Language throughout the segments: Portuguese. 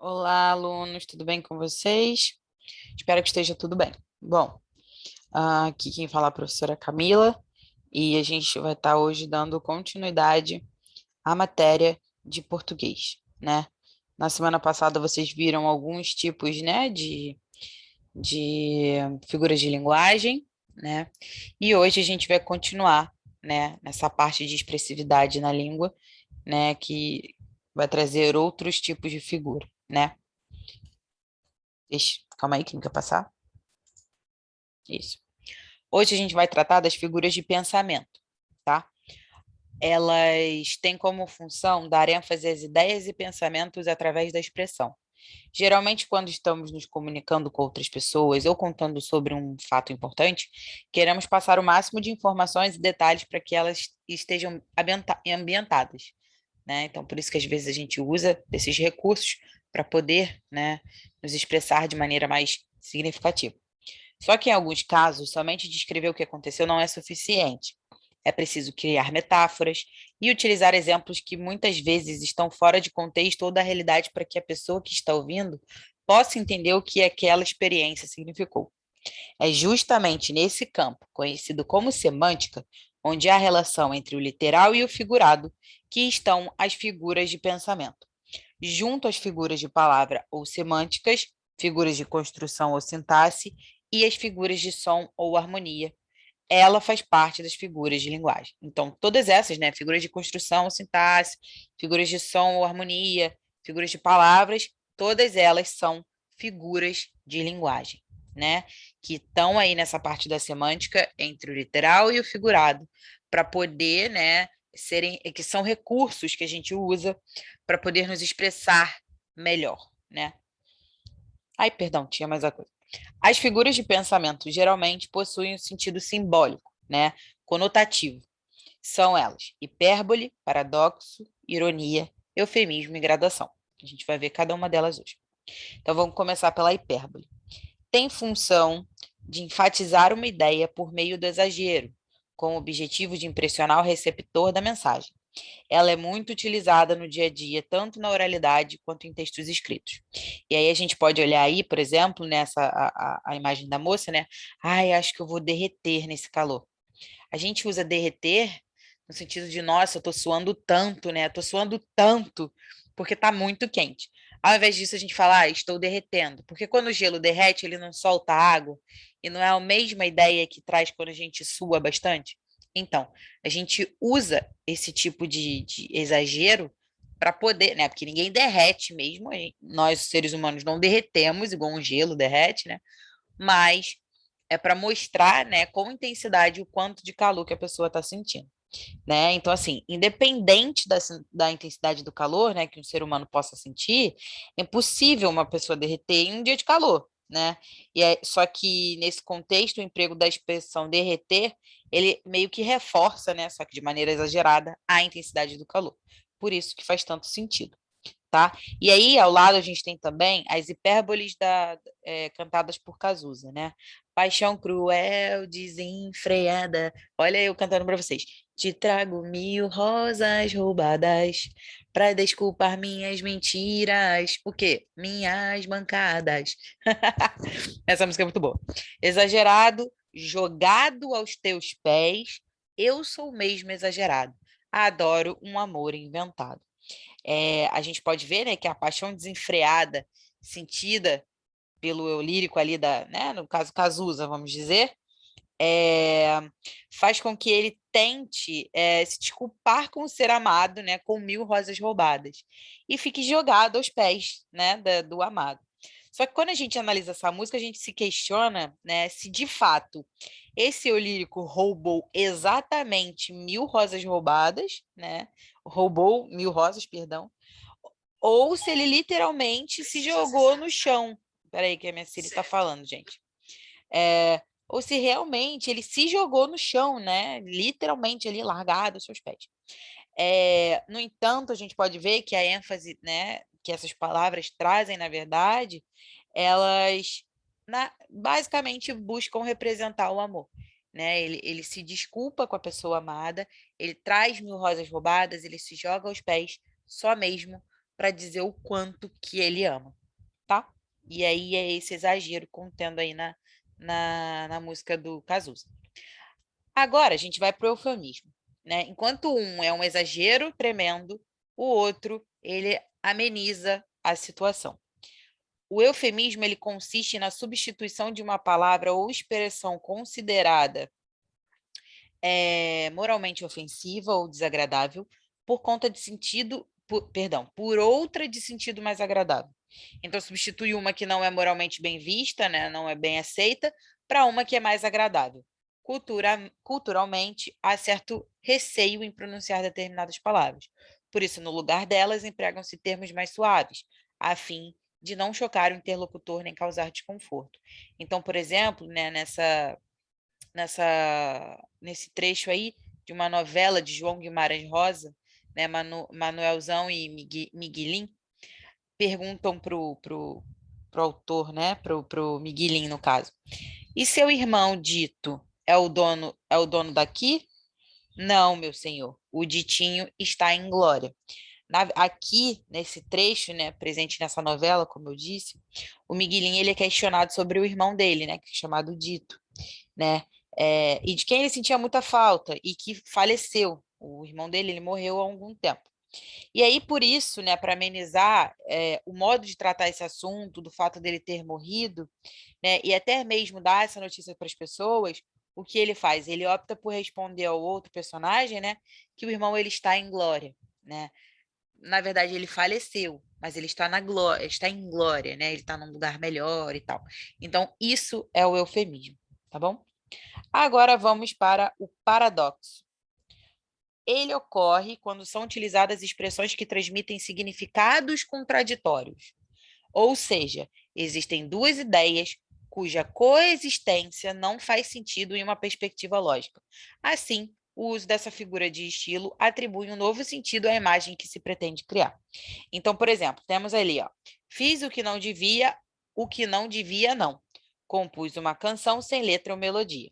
Olá, alunos, tudo bem com vocês? Espero que esteja tudo bem. Bom, aqui quem fala é a professora Camila e a gente vai estar hoje dando continuidade à matéria de português, né? Na semana passada vocês viram alguns tipos, né, de figuras de linguagem, né? E hoje a gente vai continuar, né, nessa parte de expressividade na língua, né, que vai trazer outros tipos de figura, né? Calma aí que não quer passar. Isso. Hoje a gente vai tratar das figuras de pensamento, tá? Elas têm como função dar ênfase às ideias e pensamentos através da expressão. Geralmente, quando estamos nos comunicando com outras pessoas ou contando sobre um fato importante, queremos passar o máximo de informações e detalhes para que elas estejam ambientadas, né? Então, por isso que às vezes a gente usa desses recursos para poder, né, nos expressar de maneira mais significativa. Só que em alguns casos, somente descrever o que aconteceu não é suficiente. É preciso criar metáforas e utilizar exemplos que muitas vezes estão fora de contexto ou da realidade para que a pessoa que está ouvindo possa entender o que aquela experiência significou. É justamente nesse campo, conhecido como semântica, onde há relação entre o literal e o figurado, que estão as figuras de pensamento. Junto às figuras de palavra ou semânticas, figuras de construção ou sintaxe e as figuras de som ou harmonia. Ela faz parte das figuras de linguagem. Então, todas essas, né, figuras de construção ou sintaxe, figuras de som ou harmonia, figuras de palavras, todas elas são figuras de linguagem, né, que estão aí nessa parte da semântica entre o literal e o figurado, para poder, né, que são recursos que a gente usa para poder nos expressar melhor, né? Ai, perdão, tinha mais uma coisa. As figuras de pensamento geralmente possuem um sentido simbólico, né, conotativo. São elas hipérbole, paradoxo, ironia, eufemismo e gradação. A gente vai ver cada uma delas hoje. Então vamos começar pela hipérbole. Tem função de enfatizar uma ideia por meio do exagero, com o objetivo de impressionar o receptor da mensagem. Ela é muito utilizada no dia a dia, tanto na oralidade quanto em textos escritos. E aí a gente pode olhar aí, por exemplo, nessa a imagem da moça, né? Ai, acho que eu vou derreter nesse calor. A gente usa derreter no sentido de, nossa, eu tô suando tanto, né? Tô suando tanto porque tá muito quente. Ao invés disso, a gente fala, estou derretendo. Porque quando o gelo derrete, ele não solta água. E não é a mesma ideia que traz quando a gente sua bastante? Então, a gente usa esse tipo de exagero para poder, né? Porque ninguém derrete mesmo. Nós, seres humanos, não derretemos, igual um gelo derrete, né? Mas é para mostrar, né, com intensidade o quanto de calor que a pessoa está sentindo, né? Então, assim, independente da intensidade do calor, né, que um ser humano possa sentir, é impossível uma pessoa derreter em um dia de calor, né? Só que nesse contexto, o emprego da expressão derreter, ele meio que reforça, né, só que de maneira exagerada, a intensidade do calor. Por isso que faz tanto sentido, tá? E aí, ao lado, a gente tem também as hipérboles cantadas por Cazuza, né? Paixão cruel, desenfreada. Olha eu cantando para vocês. Te trago 1000 rosas roubadas para desculpar minhas mentiras. O quê? Minhas mancadas. Essa música é muito boa. Exagerado, jogado aos teus pés. Eu sou mesmo exagerado. Adoro um amor inventado. A gente pode ver, né, que a paixão desenfreada, sentida pelo eu lírico ali né, no caso Cazuza, vamos dizer, é, faz com que ele tente se desculpar com o ser amado, né, com 1000 rosas roubadas, e fique jogado aos pés, né, do amado. Só que quando a gente analisa essa música, a gente se questiona, né, se de fato esse eu lírico roubou exatamente 1000 rosas roubadas, né, roubou 1000 rosas, perdão, ou se ele literalmente se jogou no chão. Peraí, que a minha Siri está falando, gente. Ou se realmente ele se jogou no chão, né? Literalmente ali largado aos seus pés. No entanto, a gente pode ver que a ênfase, né, que essas palavras trazem, na verdade, elas basicamente buscam representar o amor. Né? Ele se desculpa com a pessoa amada, ele traz 1000 rosas roubadas, ele se joga aos pés só mesmo para dizer o quanto que ele ama, tá? E aí é esse exagero contendo aí na música do Cazuza. Agora a gente vai para o eufemismo, né? Enquanto um é um exagero tremendo, o outro ele ameniza a situação. O eufemismo ele consiste na substituição de uma palavra ou expressão considerada moralmente ofensiva ou desagradável por conta de sentido, por outra de sentido mais agradável. Então, substitui uma que não é moralmente bem vista, né, não é bem aceita, para uma que é mais agradável. Culturalmente, há certo receio em pronunciar determinadas palavras. Por isso, no lugar delas, empregam-se termos mais suaves, a fim de não chocar o interlocutor nem causar desconforto. Então, por exemplo, né, nesse trecho aí de uma novela de João Guimarães Rosa, né, Manuelzão e Miguelim, perguntam pro autor, né, pro Miguelim, no caso. E seu irmão Dito é o dono daqui? Não, meu senhor. O Ditinho está em glória. Aqui, nesse trecho, né, presente nessa novela, como eu disse, o Miguelim ele é questionado sobre o irmão dele, né, que é chamado Dito, né, e de quem ele sentia muita falta e que faleceu. O irmão dele ele morreu há algum tempo. E aí, por isso, né, para amenizar o modo de tratar esse assunto, do fato dele ter morrido, né, e até mesmo dar essa notícia para as pessoas, o que ele faz? Ele opta por responder ao outro personagem, né, que o irmão ele está em glória, né? Na verdade, ele faleceu, mas ele está na glória, está em glória, né? Ele está num lugar melhor e tal. Então, isso é o eufemismo, tá bom? Agora vamos para o paradoxo. Ele ocorre quando são utilizadas expressões que transmitem significados contraditórios. Ou seja, existem duas ideias cuja coexistência não faz sentido em uma perspectiva lógica. Assim, o uso dessa figura de estilo atribui um novo sentido à imagem que se pretende criar. Então, por exemplo, temos ali, ó, fiz o que não devia não. Compus uma canção sem letra ou melodia.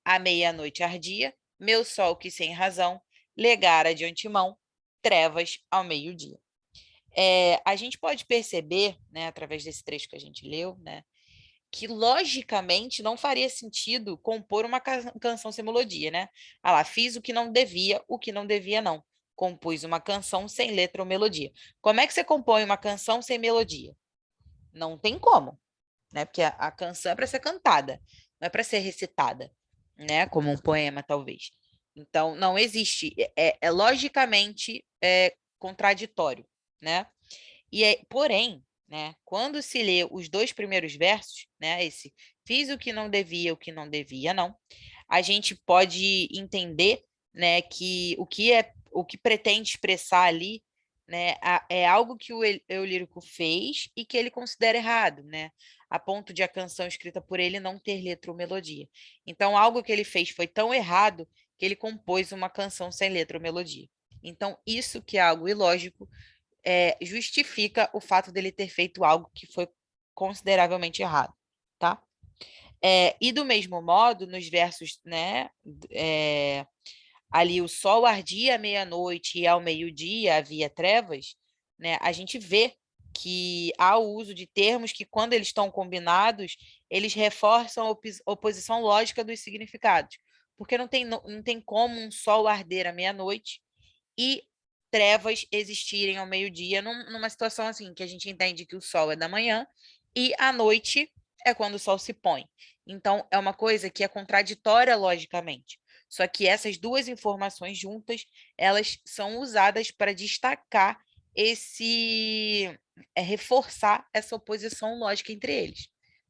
À meia-noite ardia, meu sol que sem razão legara de antemão trevas ao meio-dia. A gente pode perceber, né, através desse trecho que a gente leu, né, que logicamente não faria sentido compor uma canção sem melodia, né? Ah lá, fiz o que não devia não. Compus uma canção sem letra ou melodia. Como é que você compõe uma canção sem melodia? Não tem como, né? Porque a canção é para ser cantada, não é para ser recitada, né? Como um poema, talvez. Então, não existe. É logicamente contraditório, né? Porém, né, quando se lê os dois primeiros versos, né, esse fiz o que não devia, não, a gente pode entender, né, que o que pretende expressar ali, né, é algo que o eu lírico fez e que ele considera errado, né, a ponto de a canção escrita por ele não ter letra ou melodia. Então, algo que ele fez foi tão errado que ele compôs uma canção sem letra ou melodia. Então, isso que é algo ilógico justifica o fato dele ter feito algo que foi consideravelmente errado, tá? E do mesmo modo, nos versos, né, ali o sol ardia à meia-noite e ao meio-dia havia trevas, né, a gente vê que há o uso de termos que, quando eles estão combinados, eles reforçam a oposição lógica dos significados. Porque não tem como um sol arder à meia-noite e trevas existirem ao meio-dia, numa situação assim, que a gente entende que o sol é da manhã e a noite é quando o sol se põe. Então, é uma coisa que é contraditória logicamente. Só que essas duas informações juntas, elas são usadas para destacar reforçar essa oposição lógica entre eles,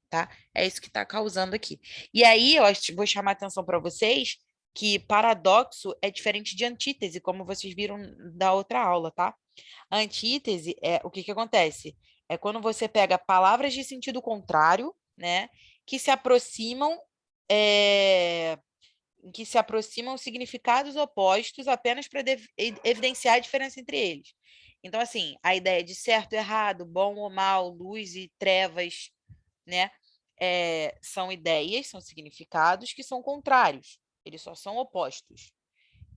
tá? É isso que está causando aqui. E aí, eu vou chamar a atenção para vocês que paradoxo é diferente de antítese, como vocês viram da outra aula, tá? A antítese é o que acontece? É quando você pega palavras de sentido contrário, né, que se aproximam, é, significados opostos apenas para evidenciar a diferença entre eles. Então, assim, a ideia de certo e errado, bom ou mal, luz e trevas, né? São ideias, são significados que são contrários, eles só são opostos.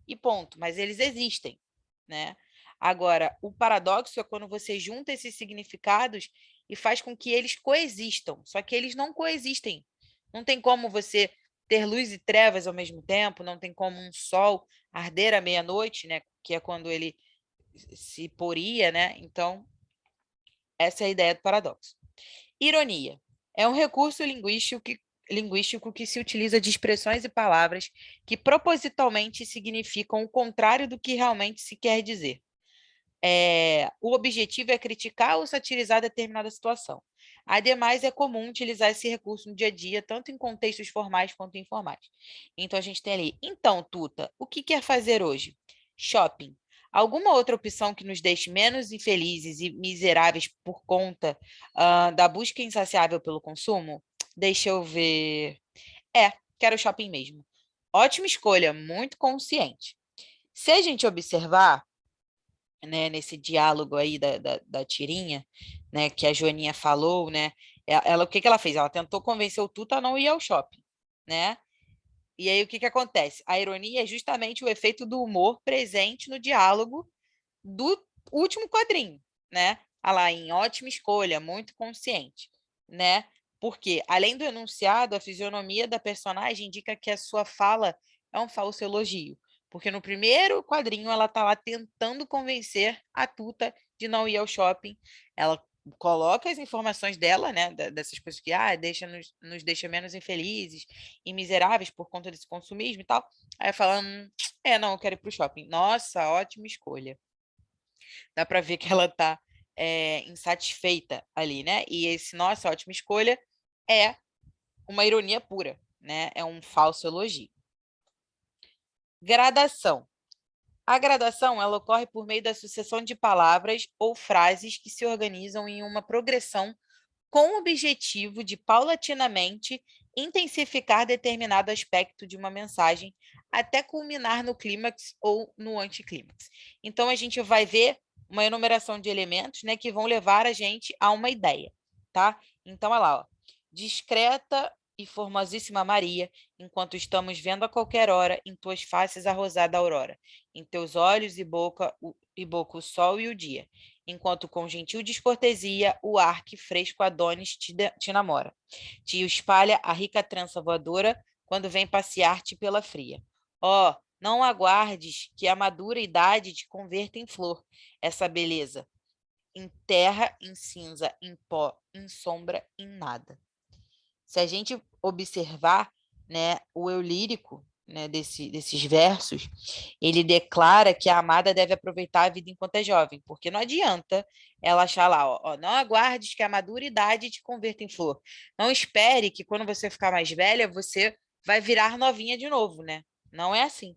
E ponto, mas eles existem, né? Agora, o paradoxo é quando você junta esses significados e faz com que eles coexistam, só que eles não coexistem. Não tem como você ter luz e trevas ao mesmo tempo, não tem como um sol arder à meia-noite, né, que é quando ele se poria, né? Então, essa é a ideia do paradoxo. Ironia é um recurso linguístico que se utiliza de expressões e palavras que propositalmente significam o contrário do que realmente se quer dizer. O objetivo é criticar ou satirizar determinada situação. Ademais, é comum utilizar esse recurso no dia a dia, tanto em contextos formais quanto informais. Então, a gente tem ali, então, Tuta, o que quer fazer hoje? Shopping. Alguma outra opção que nos deixe menos infelizes e miseráveis por conta da busca insaciável pelo consumo? Deixa eu ver. Quero shopping mesmo. Ótima escolha, muito consciente. Se a gente observar, né, nesse diálogo aí da tirinha, né, que a Joaninha falou, né, ela, o que que ela fez? Ela tentou convencer o Tuta a não ir ao shopping, né? E aí o que que acontece? A ironia é justamente o efeito do humor presente no diálogo do último quadrinho, né? Ah lá, em ótima escolha, muito consciente, né? Porque, além do enunciado, a fisionomia da personagem indica que a sua fala é um falso elogio. Porque no primeiro quadrinho ela está lá tentando convencer a Tuta de não ir ao shopping. Ela coloca as informações dela, né? Dessas coisas que nos deixa menos infelizes e miseráveis por conta desse consumismo e tal. Aí falando, não, eu quero ir para o shopping. Nossa, ótima escolha. Dá para ver que ela está insatisfeita ali, né? E esse, nossa, ótima escolha, é uma ironia pura, né? É um falso elogio. Gradação. A gradação ela ocorre por meio da sucessão de palavras ou frases que se organizam em uma progressão com o objetivo de, paulatinamente, intensificar determinado aspecto de uma mensagem até culminar no clímax ou no anticlímax. Então, a gente vai ver uma enumeração de elementos, né, que vão levar a gente a uma ideia, tá? Então, olha lá, ó. Discreta e formosíssima Maria, enquanto estamos vendo a qualquer hora em tuas faces a rosada aurora, em teus olhos e boca o sol e o dia, enquanto com gentil descortesia o ar que fresco Adonis te namora. Te espalha a rica trança voadora quando vem passear-te pela fria. Ó, não aguardes que a madura idade te converta em flor, essa beleza, em terra, em cinza, em pó, em sombra, em nada. Se a gente observar, né, o eu lírico, né, desses versos, ele declara que a amada deve aproveitar a vida enquanto é jovem, porque não adianta ela achar lá, ó, não aguardes que a maduridade te converta em flor. Não espere que quando você ficar mais velha, você vai virar novinha de novo, né? Não é assim.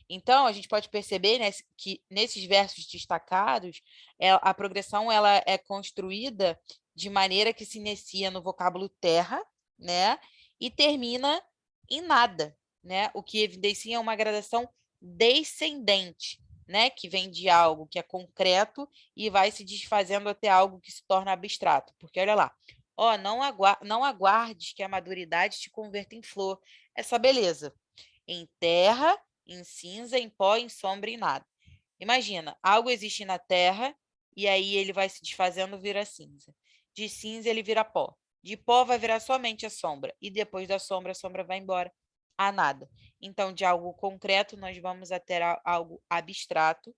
Então, a gente pode perceber, né, que nesses versos destacados, a progressão ela é construída de maneira que se inicia no vocábulo terra, né, e termina em nada, né, o que evidencia uma gradação descendente, né, que vem de algo que é concreto e vai se desfazendo até algo que se torna abstrato. Porque olha lá, ó, não aguardes que a maduridade te converta em flor, essa beleza. Em terra, em cinza, em pó, em sombra, em nada. Imagina, algo existe na terra e aí ele vai se desfazendo, vira cinza. De cinza ele vira pó. De pó vai virar somente a sombra. E depois da sombra, a sombra vai embora. A nada. Então, de algo concreto, nós vamos até algo abstrato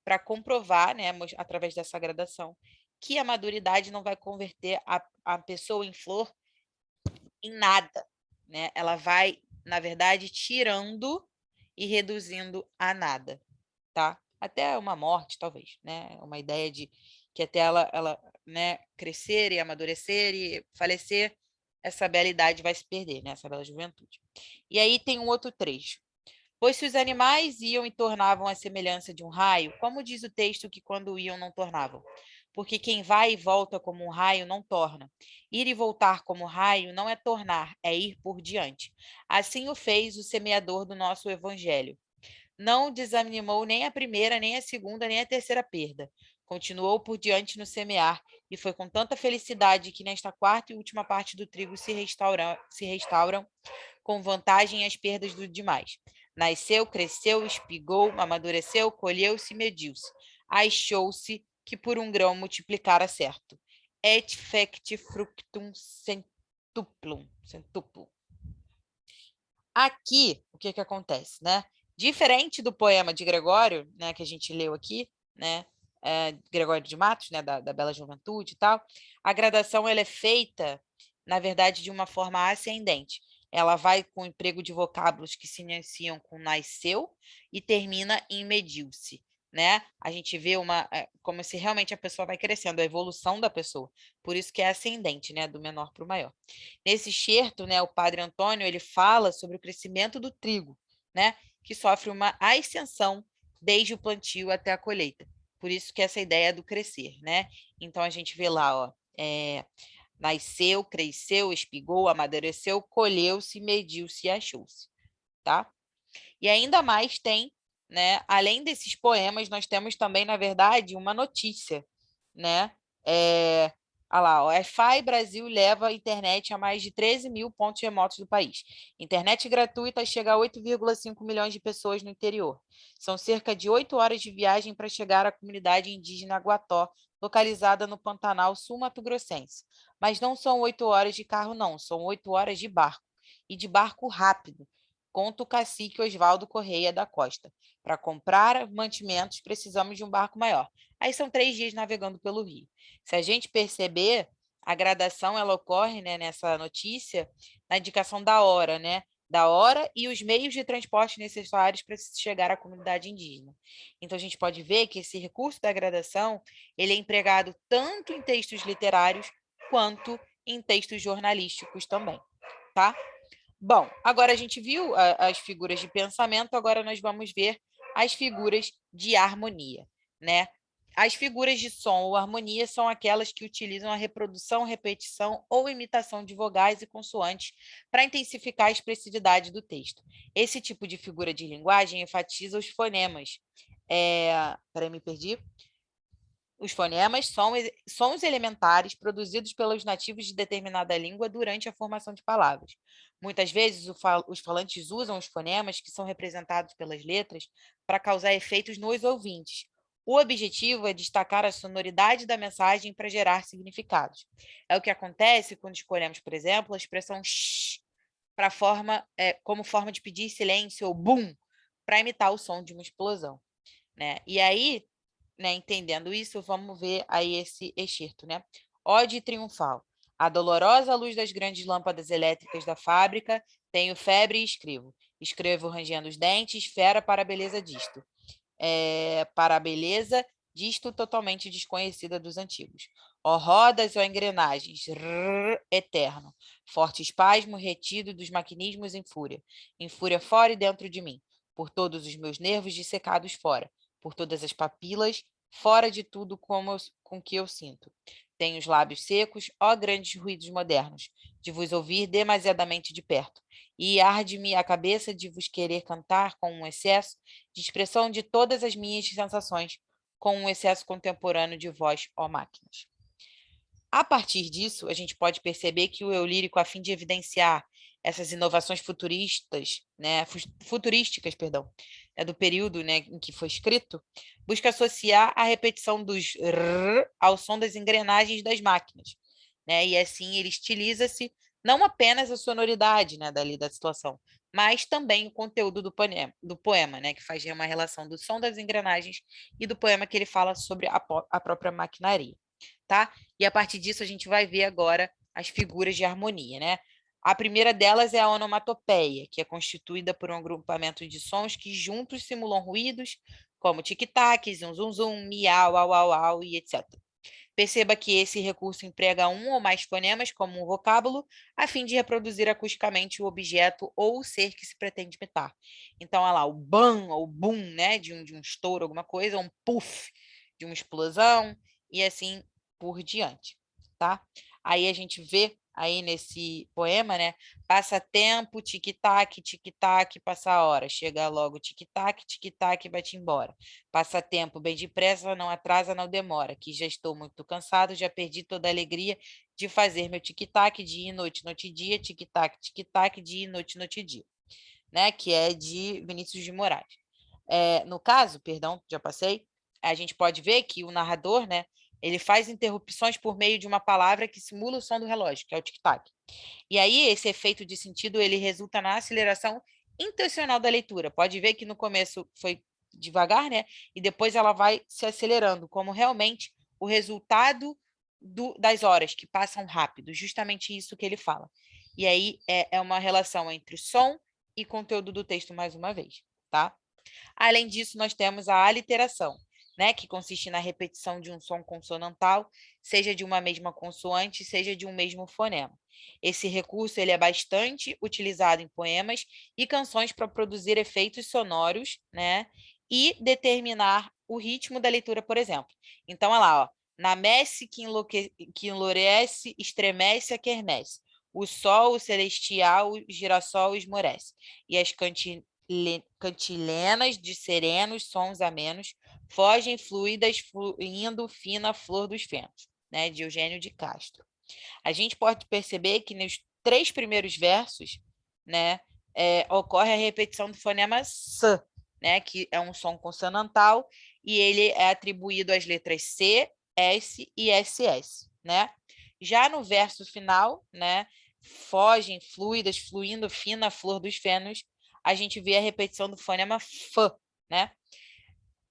para comprovar, né, através dessa gradação, que a maduridade não vai converter a pessoa em flor em nada. Né? Ela vai, na verdade, tirando e reduzindo a nada, tá? Até uma morte, talvez, né? Uma ideia de que até ela né, crescer e amadurecer e falecer, essa bela idade vai se perder, né? Essa bela juventude. E aí tem um outro trecho. Pois se os animais iam e tornavam a semelhança de um raio, como diz o texto que quando iam não tornavam? Porque quem vai e volta como um raio não torna. Ir e voltar como raio não é tornar, é ir por diante. Assim o fez o semeador do nosso evangelho. Não desanimou nem a primeira, nem a segunda, nem a terceira perda. Continuou por diante no semear, e foi com tanta felicidade que nesta quarta e última parte do trigo se restauram com vantagem às perdas do demais. Nasceu, cresceu, espigou, amadureceu, colheu-se, mediu-se. Achou-se que por um grão multiplicara certo. Et fecti fructum centuplum. Aqui, o que acontece, né? Diferente do poema de Gregório, né, que a gente leu aqui, né, Gregório de Matos, né, da Bela Juventude e tal, a gradação ela é feita, na verdade, de uma forma ascendente. Ela vai com o emprego de vocábulos que se iniciam com nasceu e termina em mediu-se, né? A gente vê como se realmente a pessoa vai crescendo, a evolução da pessoa. Por isso que é ascendente, né, do menor para o maior. Nesse excerto, né, o padre Antônio ele fala sobre o crescimento do trigo, né, que sofre uma ascensão desde o plantio até a colheita. Por isso que essa ideia do crescer, né? Então a gente vê lá, ó, nasceu, cresceu, espigou, amadureceu, colheu-se, mediu-se e achou-se, tá? E ainda mais tem, né? Além desses poemas, nós temos também, na verdade, uma notícia, né? Olha lá, o Wi-Fi Brasil leva a internet a mais de 13 mil pontos remotos do país. Internet gratuita chega a 8,5 milhões de pessoas no interior. São cerca de 8 horas de viagem para chegar à comunidade indígena Guató, localizada no Pantanal Sul-Mato-Grossense. Mas não são 8 horas de carro, não, são 8 horas de barco. E de barco rápido, conta o cacique Oswaldo Correia da Costa. Para comprar mantimentos, precisamos de um barco maior. Aí são 3 dias navegando pelo rio. Se a gente perceber, a gradação ela ocorre, né, nessa notícia na indicação da hora, né? Da hora e os meios de transporte necessários para chegar à comunidade indígena. Então, a gente pode ver que esse recurso da gradação ele é empregado tanto em textos literários quanto em textos jornalísticos também, tá? Bom, agora a gente viu as figuras de pensamento, agora nós vamos ver as figuras de harmonia, né? As figuras de som ou harmonia são aquelas que utilizam a reprodução, repetição ou imitação de vogais e consoantes para intensificar a expressividade do texto. Esse tipo de figura de linguagem enfatiza os fonemas. Peraí, me perdi. Os fonemas são sons elementares produzidos pelos nativos de determinada língua durante a formação de palavras. Muitas vezes, os falantes usam os fonemas, que são representados pelas letras, para causar efeitos nos ouvintes. O objetivo é destacar a sonoridade da mensagem para gerar significados. É o que acontece quando escolhemos, por exemplo, a expressão sh para como forma de pedir silêncio ou bum para imitar o som de uma explosão, né? E aí, né, entendendo isso, vamos ver aí esse excerto, né? Ode triunfal. A dolorosa luz das grandes lâmpadas elétricas da fábrica, tenho febre e escrevo. Escrevo rangendo os dentes, fera para a beleza disto. Para a beleza disto totalmente desconhecida dos antigos. Ó rodas, ó engrenagens, rrr, eterno. Forte espasmo retido dos maquinismos em fúria fora e dentro de mim, por todos os meus nervos dissecados fora, por todas as papilas, fora de tudo com que eu sinto. Tenho os lábios secos, ó grandes ruídos modernos, de vos ouvir demasiadamente de perto, e arde-me a cabeça de vos querer cantar com um excesso de expressão de todas as minhas sensações, com um excesso contemporâneo de voz, ó máquinas. A partir disso, a gente pode perceber que o eu lírico, a fim de evidenciar essas inovações futurísticas, do período, né, em que foi escrito, busca associar a repetição dos r ao som das engrenagens das máquinas, né, e assim ele estiliza-se não apenas a sonoridade, né, dali da situação, mas também o conteúdo do poema, né, que faz uma relação do som das engrenagens e do poema que ele fala sobre a própria maquinaria, tá? E a partir disso a gente vai ver agora as figuras de harmonia, né? A primeira delas é a onomatopeia, que é constituída por um agrupamento de sons que juntos simulam ruídos, como tic-tac, zum, zum, zum, miau, au, au, au e etc. Perceba que esse recurso emprega um ou mais fonemas como um vocábulo, a fim de reproduzir acusticamente o objeto ou o ser que se pretende imitar. Então, olha lá, o bam ou bum, né, de um estouro, alguma coisa, um puff, de uma explosão, e assim por diante, tá? Aí a gente vê aí nesse poema, né? Passa tempo, tic-tac, passa a hora. Chega logo, tic-tac, vai-te embora. Passa tempo, bem depressa, não atrasa, não demora. Que já estou muito cansado, já perdi toda a alegria de fazer meu tic-tac, dia e noite, noite e dia, tic-tac, dia e noite, noite e dia. né, que é de Vinícius de Moraes. No caso, perdão, já passei, a gente pode ver que o narrador, né, ele faz interrupções por meio de uma palavra que simula o som do relógio, que é o tic-tac. E aí, esse efeito de sentido, ele resulta na aceleração intencional da leitura. Pode ver que no começo foi devagar, né? E depois ela vai se acelerando, como realmente o resultado das horas, que passam rápido. Justamente isso que ele fala. E aí, é uma relação entre som e conteúdo do texto, mais uma vez, tá? Além disso, nós temos a aliteração, né, que consiste na repetição de um som consonantal, seja de uma mesma consoante, seja de um mesmo fonema. Esse recurso ele é bastante utilizado em poemas e canções para produzir efeitos sonoros, né, e determinar o ritmo da leitura, por exemplo. Então, olha lá, ó, na messe que enlouquece, estremece a quermesse. O sol, o celestial, o girassol esmorece. E as cantilenas de serenos sons amenos, fogem fluidas, fluindo fina flor dos fentos, né, de Eugênio de Castro. A gente pode perceber que nos 3 primeiros versos, né, ocorre a repetição do fonema S, né, que é um som consonantal, e ele é atribuído às letras C, S e SS, né? Já no verso final, né, fogem fluidas, fluindo fina flor dos fênos, a gente vê a repetição do fonema F, né?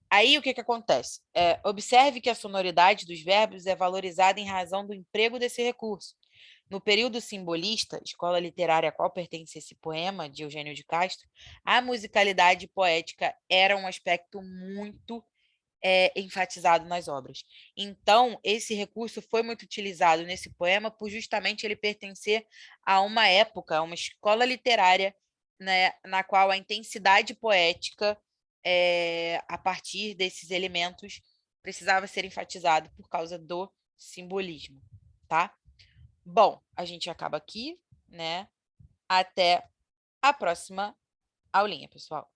Aí o que acontece? Observe que a sonoridade dos verbos é valorizada em razão do emprego desse recurso. No período simbolista, escola literária a qual pertence esse poema de Eugênio de Castro, a musicalidade poética era um aspecto muito enfatizado nas obras. Então, esse recurso foi muito utilizado nesse poema por justamente ele pertencer a uma época, a uma escola literária, né, na qual a intensidade poética, a partir desses elementos, precisava ser enfatizado por causa do simbolismo, tá? Bom, a gente acaba aqui, né? Até a próxima aulinha, pessoal.